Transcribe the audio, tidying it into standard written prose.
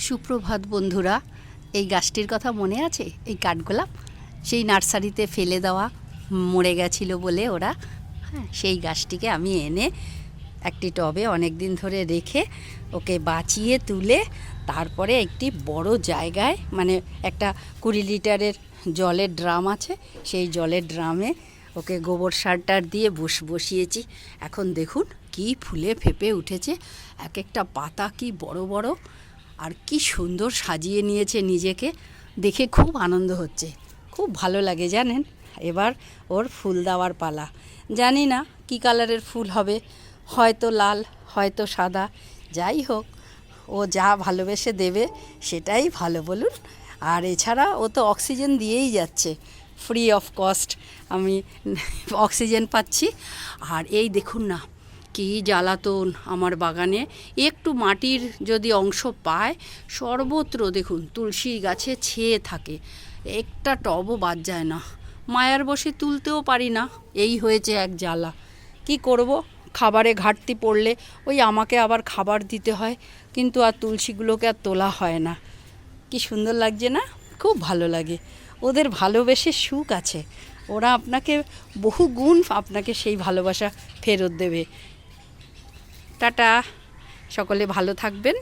সুপ্রভাত বন্ধুরা, এই গাছটির কথা মনে আছে? এই কাঠগোলাপ সেই নার্সারিতে ফেলে দেওয়া মরে গেছিল বলে ওরা, হ্যাঁ, সেই গাছটিকে আমি এনে একটি টবে অনেক দিন ধরে রেখে ওকে বাঁচিয়ে তুলে তারপরে একটি বড় জায়গায়, মানে একটা 20 লিটারের জলের ড্রাম আছে, সেই জলের ড্রামে ওকে গোবর সার টার দিয়ে বসিয়েছি। এখন দেখুন কি ফুলে ফেপে উঠেছে, এক একটা পাতা কি বড় বড়, আর কি সুন্দর সাজিয়ে নিয়েছে নিজেকে, দেখে খুব আনন্দ হচ্ছে, খুব ভালো লাগে জানেন। এবার ওর ফুল দেওয়ার পালা। জানি না কী কালারের ফুল হবে, হয়তো লাল, হয়তো সাদা, যাই হোক ও যা ভালোবেসে দেবে সেটাই ভালো, বলুন। আর এছাড়া ও তো অক্সিজেন দিয়েই যাচ্ছে, ফ্রি অফ কস্ট আমি অক্সিজেন পাচ্ছি। আর এই দেখুন না কি জ্বালাতন আমার বাগানে, একটু মাটির যদি অংশ পায় সর্বত্র দেখুন তুলসী গাছে ছেয়ে থাকে, একটা টবও বাদ যায় না, মায়ার বসে তুলতেও পারি না, এই হয়েছে এক জ্বালা। কি করব, খাবারে ঘাটতি পড়লে ওই আমাকে আবার খাবার দিতে হয়, কিন্তু আর তুলসীগুলোকে আর তোলা হয় না। কি সুন্দর লাগছে না, খুব ভালো লাগে। ওদের ভালোবেসে সুখ আছে, ওরা আপনাকে বহু গুণ আপনাকে সেই ভালোবাসা ফেরত দেবে। টাটা, সকলে ভালো থাকবেন।